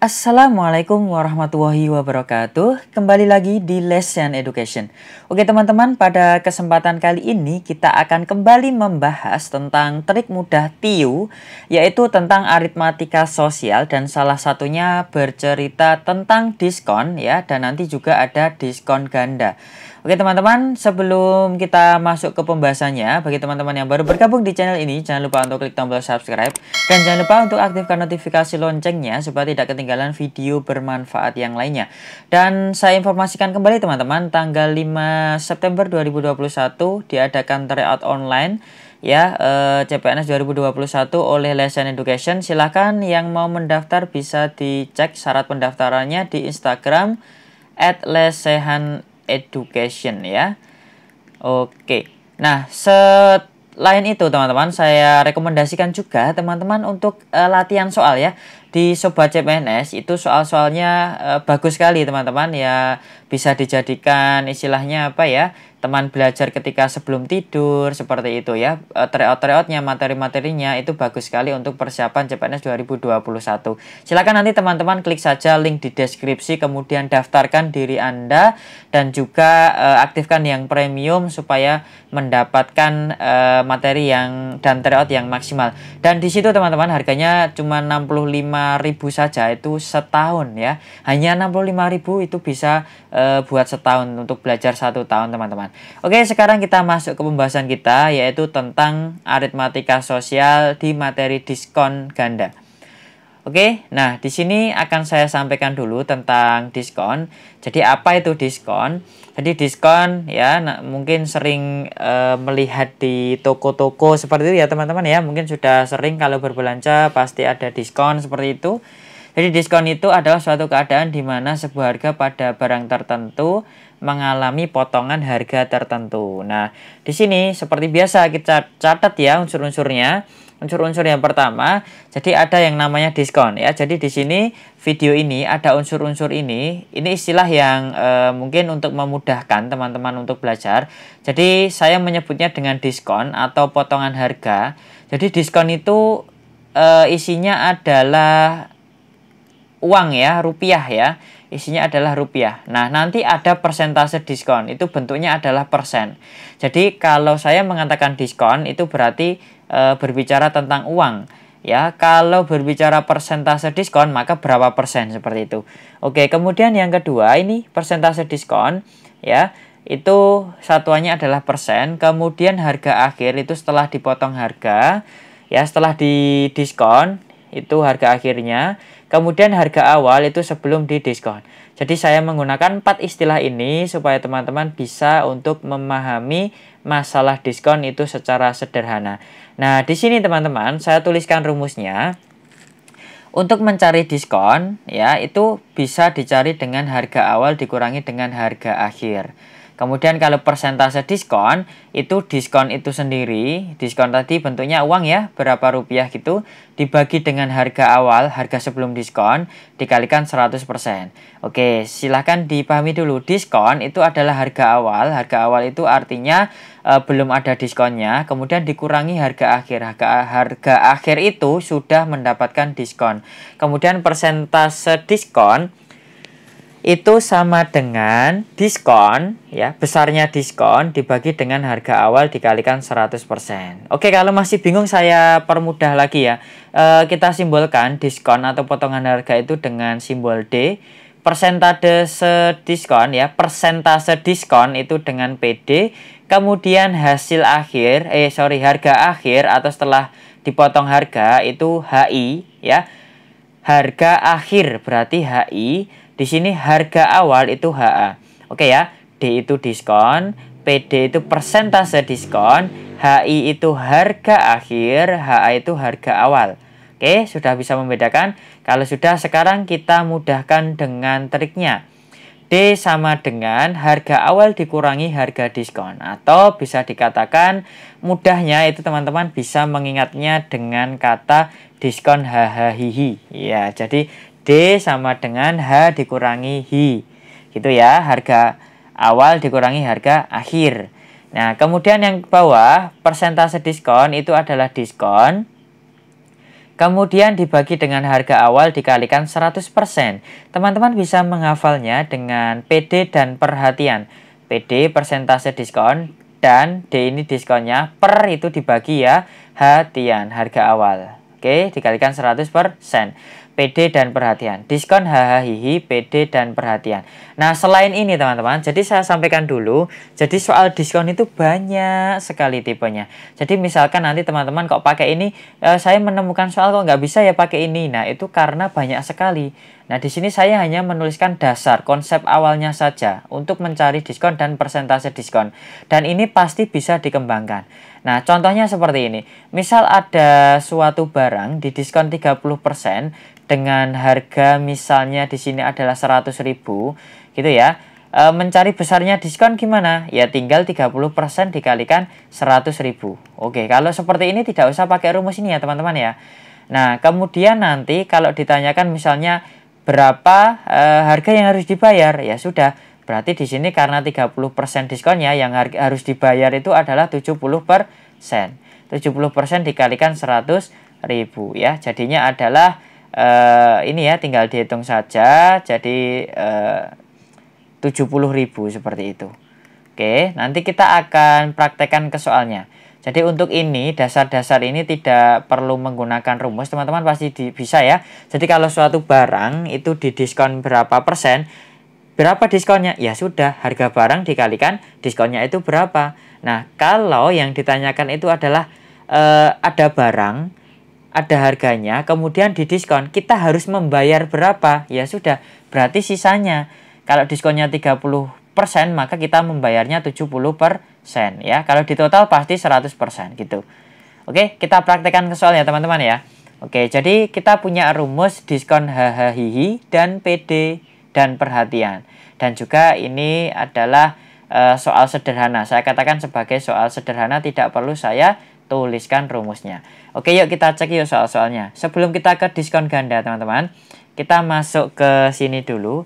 Assalamualaikum warahmatullahi wabarakatuh. Kembali lagi di Lesson Education. Oke teman-teman, pada kesempatan kali ini kita akan kembali membahas tentang trik mudah TIU, yaitu tentang aritmatika sosial, dan salah satunya bercerita tentang diskon ya, dan nanti juga ada diskon ganda. Oke teman-teman, sebelum kita masuk ke pembahasannya, bagi teman-teman yang baru bergabung di channel ini, jangan lupa untuk klik tombol subscribe dan jangan lupa untuk aktifkan notifikasi loncengnya supaya tidak ketinggalan video bermanfaat yang lainnya. Dan saya informasikan kembali teman-teman, tanggal 5 September 2021 diadakan tryout online ya, CPNS 2021 oleh Lesson Education. Silahkan yang mau mendaftar bisa dicek syarat pendaftarannya di Instagram @lesehaneducation ya. Oke. Nah, selain itu teman-teman, saya rekomendasikan juga teman-teman untuk latihan soal ya. Di Sobat CPNS itu soal-soalnya bagus sekali teman-teman ya, bisa dijadikan istilahnya apa ya, teman belajar ketika sebelum tidur seperti itu ya. Tryout-tryoutnya, materi-materinya itu bagus sekali untuk persiapan CPNS 2021. Silakan nanti teman-teman klik saja link di deskripsi, kemudian daftarkan diri Anda dan juga aktifkan yang premium supaya mendapatkan materi yang dan tryout yang maksimal. Dan di situ teman-teman harganya cuma 65.000 saja, itu setahun ya. Hanya 65.000 itu bisa buat setahun untuk belajar 1 tahun teman-teman. Oke, sekarang kita masuk ke pembahasan kita, yaitu tentang aritmatika sosial di materi diskon ganda. Oke, nah di sini akan saya sampaikan dulu tentang diskon. Jadi apa itu diskon? Jadi diskon ya, mungkin sering melihat di toko-toko seperti itu ya teman-teman ya. Mungkin sudah sering kalau berbelanja pasti ada diskon seperti itu. Jadi diskon itu adalah suatu keadaan di mana sebuah harga pada barang tertentu mengalami potongan harga tertentu. Nah, di sini seperti biasa kita catat ya unsur-unsurnya. Unsur-unsur yang pertama, jadi ada yang namanya diskon ya. Jadi di sini video ini ada unsur-unsur ini. Ini istilah yang mungkin untuk memudahkan teman-teman untuk belajar. Jadi saya menyebutnya dengan diskon atau potongan harga. Jadi diskon itu isinya adalah uang ya, rupiah ya. Isinya adalah rupiah. Nah, nanti ada persentase diskon. Itu bentuknya adalah persen. Jadi kalau saya mengatakan diskon itu berarti berbicara tentang uang. Ya, kalau berbicara persentase diskon maka berapa persen seperti itu. Oke, kemudian yang kedua ini persentase diskon ya. Itu satuannya adalah persen. Kemudian harga akhir itu setelah dipotong harga ya, setelah didiskon itu harga akhirnya. Kemudian harga awal itu sebelum didiskon. Jadi saya menggunakan 4 istilah ini supaya teman-teman bisa untuk memahami masalah diskon itu secara sederhana. Nah, di sini teman-teman saya tuliskan rumusnya. Untuk mencari diskon ya, itu bisa dicari dengan harga awal dikurangi dengan harga akhir. Kemudian kalau persentase diskon itu sendiri, diskon tadi bentuknya uang ya, berapa rupiah gitu, dibagi dengan harga awal, harga sebelum diskon, dikalikan 100%. Oke, silahkan dipahami dulu, diskon itu adalah harga awal itu artinya belum ada diskonnya, kemudian dikurangi harga akhir, harga akhir itu sudah mendapatkan diskon. Kemudian persentase diskon itu sama dengan diskon ya, besarnya diskon dibagi dengan harga awal dikalikan 100%. Oke, kalau masih bingung saya permudah lagi ya. Kita simbolkan diskon atau potongan harga itu dengan simbol D. Persentase diskon ya, persentase diskon itu dengan PD. Kemudian hasil akhir, harga akhir atau setelah dipotong harga itu HI ya. Harga akhir berarti HI. Di sini harga awal itu HA. Oke ya, D itu diskon, PD itu persentase diskon, HI itu harga akhir, HA itu harga awal. Oke, sudah bisa membedakan? Kalau sudah, sekarang kita mudahkan dengan triknya. D sama dengan harga awal dikurangi harga diskon. Atau bisa dikatakan mudahnya itu teman-teman bisa mengingatnya dengan kata diskon hahaha. Ya, jadi D sama dengan H dikurangi Hi. Gitu ya, harga awal dikurangi harga akhir. Nah, kemudian yang bawah, persentase diskon itu adalah diskon Kemudian dibagi dengan harga awal dikalikan 100%. Teman-teman bisa menghafalnya dengan PD dan perhatian. PD persentase diskon dan D ini diskonnya, per itu dibagi ya hatian harga awal. Oke, dikalikan 100%. PD dan perhatian. Diskon hahaha PD dan perhatian. Nah, selain ini teman-teman, jadi saya sampaikan dulu, jadi soal diskon itu banyak sekali tipenya. Jadi misalkan nanti teman-teman kok pakai ini, saya menemukan soal kok nggak bisa ya pakai ini. Nah, itu karena banyak sekali. Nah, di sini saya hanya menuliskan dasar konsep awalnya saja untuk mencari diskon dan persentase diskon. Dan ini pasti bisa dikembangkan. Nah, contohnya seperti ini. Misal ada suatu barang di diskon 30% dengan harga misalnya di sini adalah 100.000 gitu ya. Mencari besarnya diskon gimana? Ya tinggal 30% dikalikan 100.000. Oke, kalau seperti ini tidak usah pakai rumus ini ya teman-teman ya. Nah, kemudian nanti kalau ditanyakan misalnya berapa harga yang harus dibayar, ya sudah. Berarti di sini karena 30% diskonnya yang harus dibayar itu adalah 70%. 70% dikalikan 100.000 ya. Jadinya adalah ini ya tinggal dihitung saja, jadi 70.000 seperti itu. Oke, nanti kita akan praktekkan ke soalnya. Jadi untuk ini dasar-dasar ini tidak perlu menggunakan rumus, teman-teman pasti bisa ya. Jadi kalau suatu barang itu didiskon berapa persen, berapa diskonnya? Ya sudah, harga barang dikalikan diskonnya itu berapa. Nah, kalau yang ditanyakan itu adalah ada barang, ada harganya, kemudian didiskon, kita harus membayar berapa? Ya sudah, berarti sisanya. Kalau diskonnya 30%, maka kita membayarnya 70% ya. Kalau di total pasti 100% gitu. Oke, kita praktekkan ke soal ya teman-teman ya. Oke, jadi kita punya rumus diskon hahaha dan PD dan perhatian. Dan juga ini adalah soal sederhana. Saya katakan sebagai soal sederhana, tidak perlu saya tuliskan rumusnya. Oke, yuk kita cek yuk soal-soalnya. Sebelum kita ke diskon ganda teman-teman, kita masuk ke sini dulu.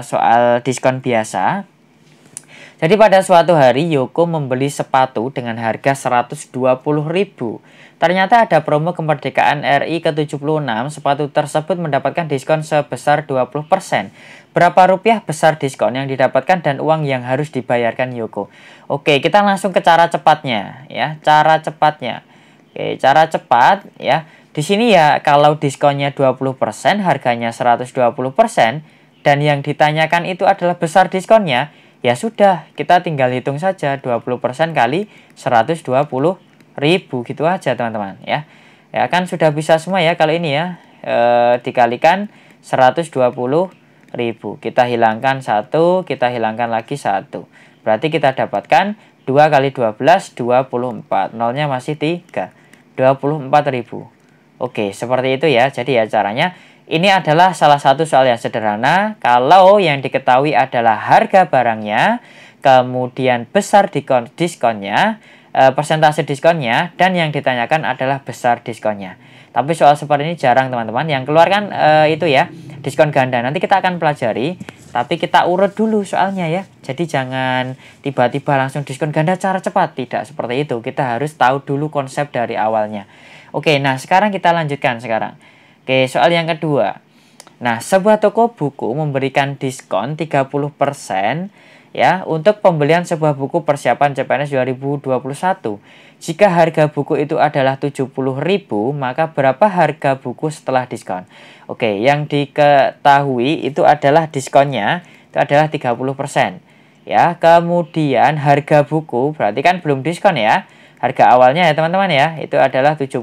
Soal diskon biasa. Jadi pada suatu hari Yoko membeli sepatu dengan harga 120.000. Ternyata ada promo kemerdekaan RI ke-76, sepatu tersebut mendapatkan diskon sebesar 20%. Berapa rupiah besar diskon yang didapatkan dan uang yang harus dibayarkan Yoko? Oke, kita langsung ke cara cepatnya ya. Cara cepatnya. Oke, cara cepat ya. Di sini ya kalau diskonnya 20%, harganya 120%. Dan yang ditanyakan itu adalah besar diskonnya, ya sudah, kita tinggal hitung saja 20% kali 120.000 gitu aja teman-teman ya. Ya kan sudah bisa semua ya kalau ini ya. Dikalikan 120.000. Kita hilangkan 1, kita hilangkan lagi 1. Berarti kita dapatkan 2 kali 12, 24. Nolnya masih 3. 24.000. Oke, seperti itu ya. Jadi ya caranya. Ini adalah salah satu soal yang sederhana. Kalau yang diketahui adalah harga barangnya, kemudian besar diskonnya, persentase diskonnya, dan yang ditanyakan adalah besar diskonnya. Tapi soal seperti ini jarang teman-teman. Yang keluar kan itu ya, diskon ganda. Nanti kita akan pelajari, tapi kita urut dulu soalnya ya. Jadi jangan tiba-tiba langsung diskon ganda cara cepat. Tidak seperti itu. Kita harus tahu dulu konsep dari awalnya. Oke, nah sekarang kita lanjutkan sekarang. Oke, soal yang kedua. Nah, sebuah toko buku memberikan diskon 30% ya untuk pembelian sebuah buku persiapan CPNS 2021. Jika harga buku itu adalah 70.000, maka berapa harga buku setelah diskon? Oke, yang diketahui itu adalah diskonnya itu adalah 30%. Ya, kemudian harga buku berarti kan belum diskon ya. Harga awalnya ya teman-teman ya, itu adalah 70.000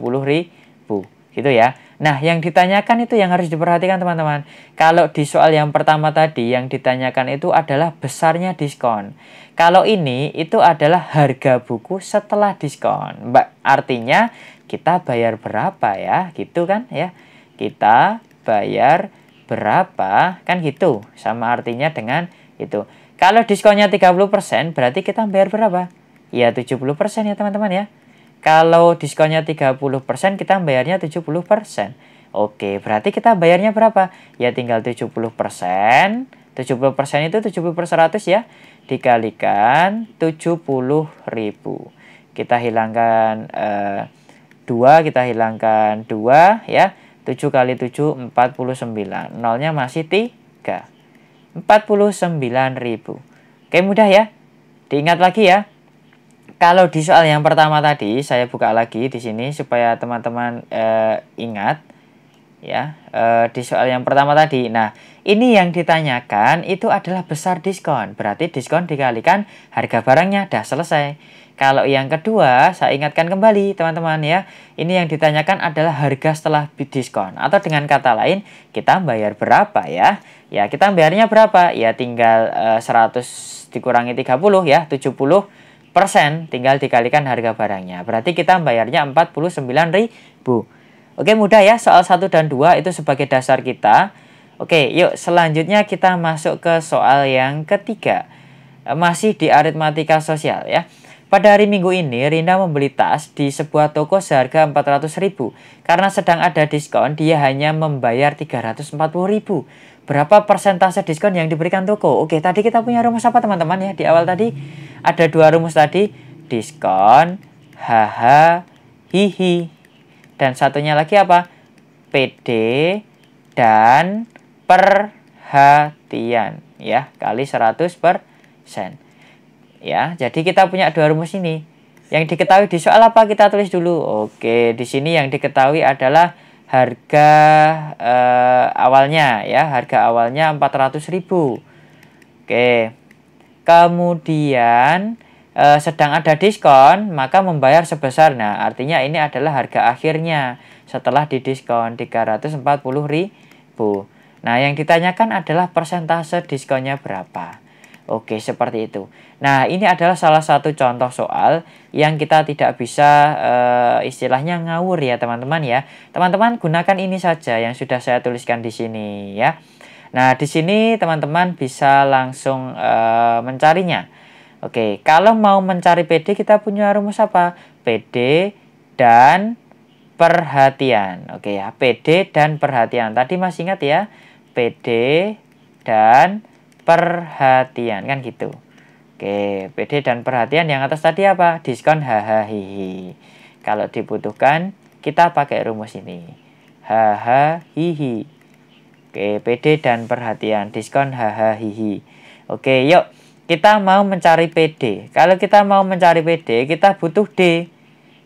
gitu ya. Nah, yang ditanyakan itu yang harus diperhatikan teman-teman. Kalau di soal yang pertama tadi yang ditanyakan itu adalah besarnya diskon. Kalau ini itu adalah harga buku setelah diskon. Artinya kita bayar berapa ya? Gitu kan ya. Kita bayar berapa? Kan gitu. Sama artinya dengan itu. Kalau diskonnya 30% berarti kita bayar berapa? Ya 70% ya teman-teman ya. Kalau diskonnya 30%, kita bayarnya 70%. Oke, berarti kita bayarnya berapa? Ya tinggal 70%. 70% itu 70/100 ya. Dikalikan 70.000. Kita hilangkan 2 kita hilangkan 2 ya. 7 kali 7 49. Nolnya masih 3. 49.000. Oke, mudah ya. Diingat lagi ya. Kalau di soal yang pertama tadi, saya buka lagi di sini supaya teman-teman ingat ya. Di soal yang pertama tadi. Nah, ini yang ditanyakan itu adalah besar diskon. Berarti diskon dikalikan harga barangnya, dah selesai. Kalau yang kedua, saya ingatkan kembali teman-teman ya. Ini yang ditanyakan adalah harga setelah diskon. Atau dengan kata lain, kita bayar berapa ya? Ya, kita bayarnya berapa? Ya, tinggal 100 dikurangi 30 ya, 70%. Tinggal dikalikan harga barangnya. Berarti kita bayarnya 49.000. Oke, mudah ya. Soal 1 dan 2 itu sebagai dasar kita. Oke, yuk selanjutnya kita masuk ke soal yang ketiga. Masih di aritmatika sosial ya. Pada hari Minggu ini, Rinda membeli tas di sebuah toko seharga 400.000. Karena sedang ada diskon, dia hanya membayar 340.000. Berapa persentase diskon yang diberikan toko? Oke, tadi kita punya rumus apa teman-teman ya? Di awal tadi ada 2 rumus tadi. Diskon, HH, hihi. Dan satunya lagi apa? PD dan perhatian. Ya, kali 100%. Ya, jadi kita punya 2 rumus ini. Yang diketahui di soal apa kita tulis dulu. Oke, di sini yang diketahui adalah harga awalnya ya, harga awalnya 400.000. Oke. Kemudian sedang ada diskon, maka membayar sebesar. Nah, artinya ini adalah harga akhirnya setelah didiskon 340.000. Nah, yang ditanyakan adalah persentase diskonnya berapa. Oke, seperti itu. Nah, ini adalah salah satu contoh soal yang kita tidak bisa istilahnya ngawur ya teman-teman ya. Teman-teman gunakan ini saja yang sudah saya tuliskan di sini ya. Nah, di sini teman-teman bisa langsung mencarinya. Oke, kalau mau mencari PD kita punya rumus apa? PD dan perhatian. Oke ya, PD dan perhatian. Tadi masih ingat ya? PD dan perhatian kan gitu. Oke, PD dan perhatian yang atas tadi apa? Diskon hahaha. Kalau dibutuhkan kita pakai rumus ini. Hahaha. Oke, PD dan perhatian, diskon hahaha. Oke, yuk kita mau mencari PD. Kalau kita mau mencari PD, kita butuh D.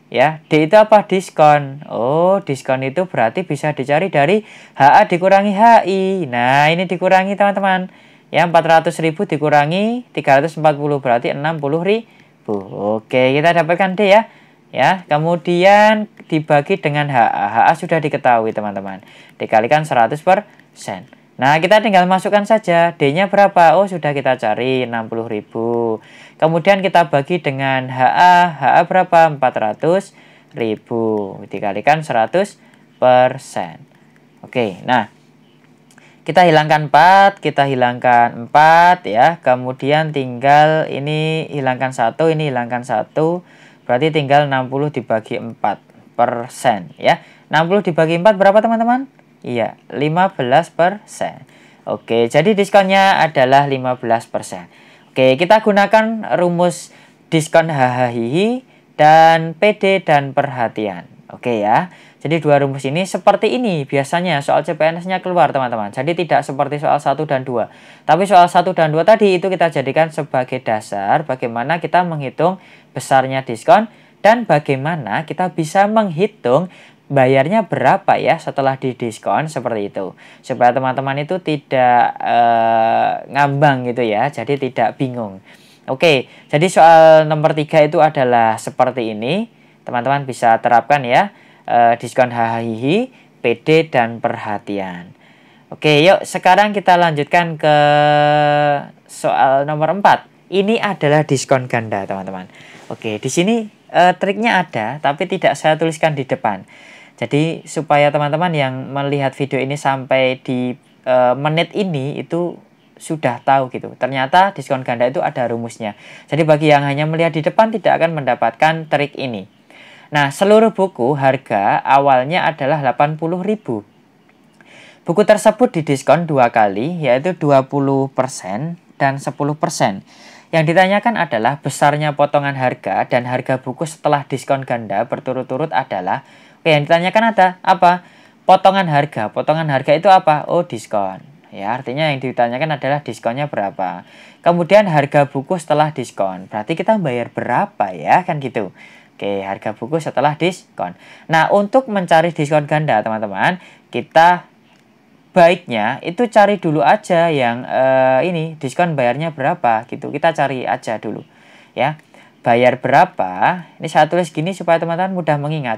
Ya, D itu apa? Diskon. Oh, diskon itu berarti bisa dicari dari HA dikurangi HI. Nah, ini dikurangi teman-teman. Ya, 400.000 dikurangi 340 berarti 60.000. Oke, kita dapatkan D ya. Ya, kemudian dibagi dengan HA. HA sudah diketahui teman-teman. Dikalikan 100%. Nah, kita tinggal masukkan saja. D-nya berapa? Oh, sudah kita cari 60.000. Kemudian kita bagi dengan HA. HA berapa? 400.000. Dikalikan 100%. Oke, nah. Kita hilangkan 4, kita hilangkan 4 ya. Kemudian tinggal ini hilangkan 1, ini hilangkan 1. Berarti tinggal 60 dibagi 4% ya. 60 dibagi 4 berapa teman-teman? Iya, 15%. Oke, jadi diskonnya adalah 15%. Oke, kita gunakan rumus diskon hahaha dan PD dan perhatian. Oke ya. Jadi 2 rumus ini seperti ini biasanya soal CPNS-nya keluar teman-teman. Jadi tidak seperti soal 1 dan 2. Tapi soal 1 dan 2 tadi itu kita jadikan sebagai dasar bagaimana kita menghitung besarnya diskon dan bagaimana kita bisa menghitung bayarnya berapa ya setelah didiskon seperti itu. Supaya teman-teman itu tidak ngambang gitu ya. Jadi tidak bingung. Oke, jadi soal nomor 3 itu adalah seperti ini. Teman-teman bisa terapkan ya. Diskon hahaha, PD dan perhatian. Oke, yuk sekarang kita lanjutkan ke soal nomor 4. Ini adalah diskon ganda, teman-teman. Oke, di sini triknya ada, tapi tidak saya tuliskan di depan. Jadi supaya teman-teman yang melihat video ini sampai di menit ini itu sudah tahu gitu. Ternyata diskon ganda itu ada rumusnya. Jadi bagi yang hanya melihat di depan tidak akan mendapatkan trik ini. Nah, seluruh buku harga awalnya adalah 80.000. Buku tersebut didiskon 2 kali, yaitu 20% dan 10%. Yang ditanyakan adalah besarnya potongan harga dan harga buku setelah diskon ganda berturut-turut adalah. Oke, yang ditanyakan ada apa? Potongan harga. Potongan harga itu apa? Oh, diskon. Ya, artinya yang ditanyakan adalah diskonnya berapa. Kemudian harga buku setelah diskon. Berarti kita bayar berapa ya? Kan gitu. Oke, harga buku setelah diskon. Nah, untuk mencari diskon ganda, teman-teman, kita baiknya itu cari dulu aja yang ini diskon bayarnya berapa gitu. Kita cari aja dulu ya. Bayar berapa? Ini saya tulis gini supaya teman-teman mudah mengingat.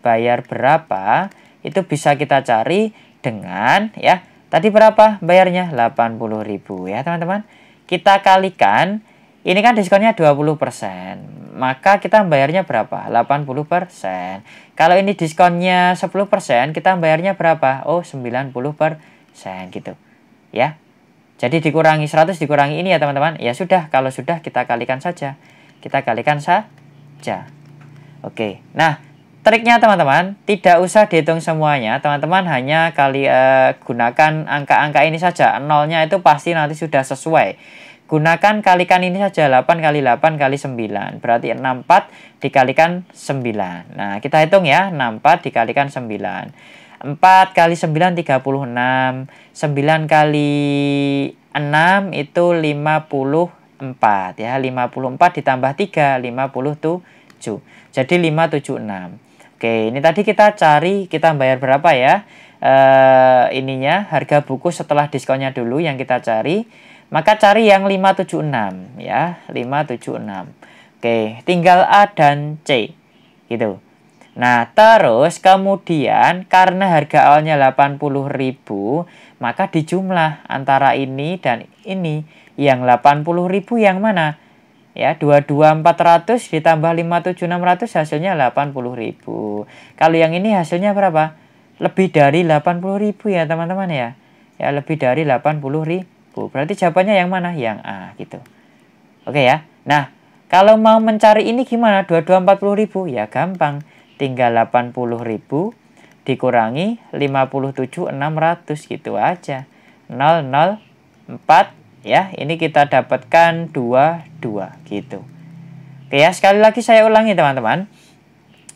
Bayar berapa itu bisa kita cari dengan ya. Tadi berapa bayarnya? 80.000 ya, teman-teman. Kita kalikan ini kan diskonnya 20%. Maka kita bayarnya berapa? 80%. Kalau ini diskonnya 10%, kita bayarnya berapa? Oh, 90% gitu. Ya. Jadi dikurangi 100 dikurangi ini ya, teman-teman. Ya sudah, kalau sudah kita kalikan saja. Kita kalikan saja. Oke. Nah, triknya teman-teman, tidak usah dihitung semuanya. Teman-teman hanya gunakan angka-angka ini saja. Nolnya itu pasti nanti sudah sesuai. Gunakan kalikan ini saja, 8 kali 8 kali 9. Berarti 64 dikalikan 9. Nah, kita hitung ya, 64 dikalikan 9. 4 kali 9, 36. 9 kali 6 itu 54. Ya, 54 ditambah 3, 57. Jadi 576. Oke, ini tadi kita cari, kita bayar berapa ya? Ininya, harga buku setelah diskonnya dulu yang kita cari. Maka cari yang 576 ya, 576. Oke, tinggal A dan C gitu. Nah, terus kemudian karena harga awalnya 80.000, maka dijumlah antara ini dan ini. Yang 80.000 yang mana? Ya, 22.400 ditambah 57.600 hasilnya 80.000. Kalau yang ini hasilnya berapa? Lebih dari 80.000 ya, teman-teman ya. Ya, lebih dari 80.000. Berarti jawabannya yang mana? Yang A gitu. Oke ya. Nah, kalau mau mencari ini gimana? 22.40.000 ya gampang. Tinggal 80.000 dikurangi 57.600 gitu aja. 004 ya. Ini kita dapatkan 22 gitu. Oke ya, sekali lagi saya ulangi teman-teman.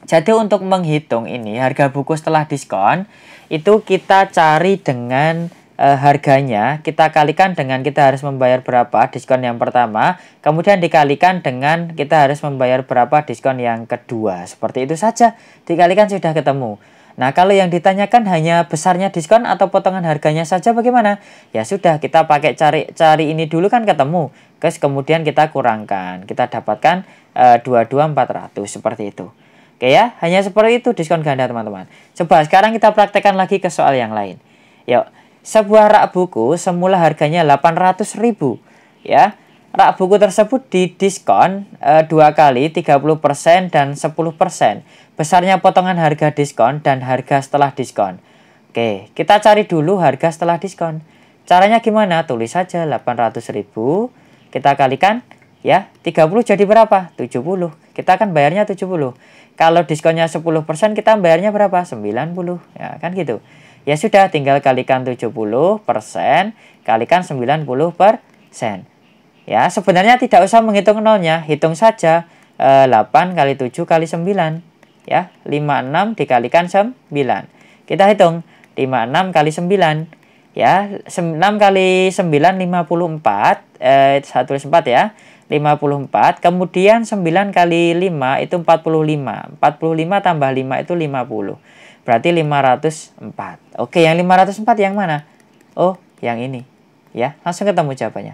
Jadi untuk menghitung ini harga buku setelah diskon itu kita cari dengan harganya, kita kalikan dengan kita harus membayar berapa diskon yang pertama, kemudian dikalikan dengan kita harus membayar berapa diskon yang kedua. Seperti itu saja, dikalikan sudah ketemu. Nah, kalau yang ditanyakan hanya besarnya diskon atau potongan harganya saja bagaimana? Ya sudah, kita pakai cari ini dulu kan ketemu. Terus kemudian kita kurangkan, kita dapatkan 22.400 seperti itu. Oke ya, hanya seperti itu diskon ganda teman-teman. Coba sekarang kita praktekkan lagi ke soal yang lain. Yuk. Sebuah rak buku semula harganya 800.000 ya. Rak buku tersebut didiskon 2 kali 30% dan 10%. Besarnya potongan harga diskon dan harga setelah diskon. Oke, kita cari dulu harga setelah diskon. Caranya gimana? Tulis saja 800.000 kita kalikan ya, 30 jadi berapa? 70. Kita akan bayarnya 70. Kalau diskonnya 10% kita bayarnya berapa? 90. Ya, kan gitu. Ya sudah, tinggal kalikan 70% kalikan 90%. Ya, sebenarnya tidak usah menghitung nolnya, hitung saja 8 kali 7 kali 9. Ya, 56 dikalikan 9. Kita hitung 56 kali 9. Ya, 6 kali 9 54, 1 4 ya. 54, kemudian 9 kali 5 itu 45. 45 tambah 5 itu 50. Berarti 504. Oke, yang 504 yang mana? Oh, yang ini. Ya, langsung ketemu jawabannya.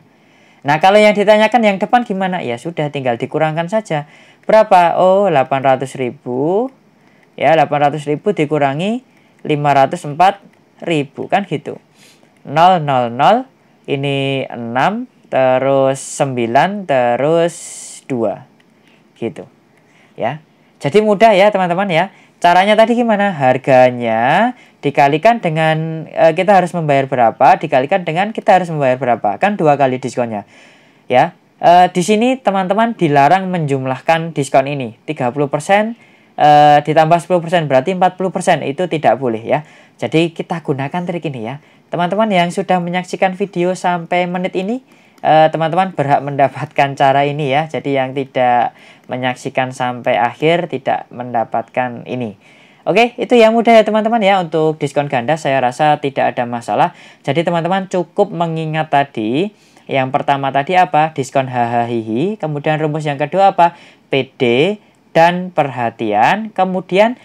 Nah, kalau yang ditanyakan yang depan gimana? Ya sudah, tinggal dikurangkan saja. Berapa? Oh, 800.000. Ya, 800.000 dikurangi 504.000 kan gitu. 000 ini 6 terus 9 terus 2. Gitu. Ya. Jadi mudah ya, teman-teman ya. Caranya tadi gimana? Harganya dikalikan dengan kita harus membayar berapa, dikalikan dengan kita harus membayar berapa. Kan 2 kali diskonnya. Ya. Di sini teman-teman dilarang menjumlahkan diskon ini. 30% ditambah 10% berarti 40%. Itu tidak boleh ya. Jadi kita gunakan trik ini ya. Teman-teman yang sudah menyaksikan video sampai menit ini, teman-teman berhak mendapatkan cara ini ya. Jadi yang tidak menyaksikan sampai akhir tidak mendapatkan ini. Oke, itu yang mudah ya teman-teman ya untuk diskon ganda. Saya rasa tidak ada masalah. Jadi teman-teman cukup mengingat tadi. Yang pertama tadi apa? Diskon hahaha. Kemudian rumus yang kedua apa? PD dan perhatian. Kemudian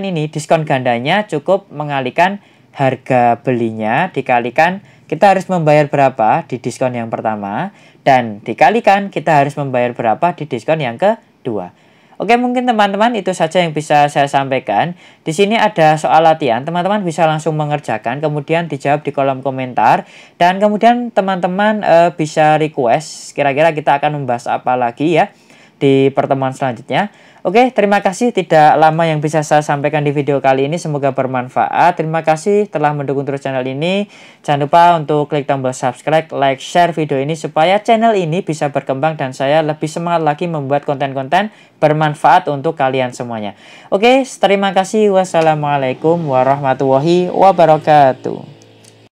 ini diskon gandanya cukup mengalihkan harga belinya dikalikan kita harus membayar berapa di diskon yang pertama dan dikalikan kita harus membayar berapa di diskon yang kedua. Oke, mungkin teman-teman itu saja yang bisa saya sampaikan. Di sini ada soal latihan, teman-teman bisa langsung mengerjakan kemudian dijawab di kolom komentar dan kemudian teman-teman bisa request kira-kira kita akan membahas apa lagi ya di pertemuan selanjutnya. Oke, terima kasih, tidak lama yang bisa saya sampaikan di video kali ini, semoga bermanfaat. Terima kasih telah mendukung terus channel ini. Jangan lupa untuk klik tombol subscribe, like, share video ini supaya channel ini bisa berkembang dan saya lebih semangat lagi membuat konten-konten bermanfaat untuk kalian semuanya. Oke, terima kasih. Wassalamualaikum warahmatullahi wabarakatuh.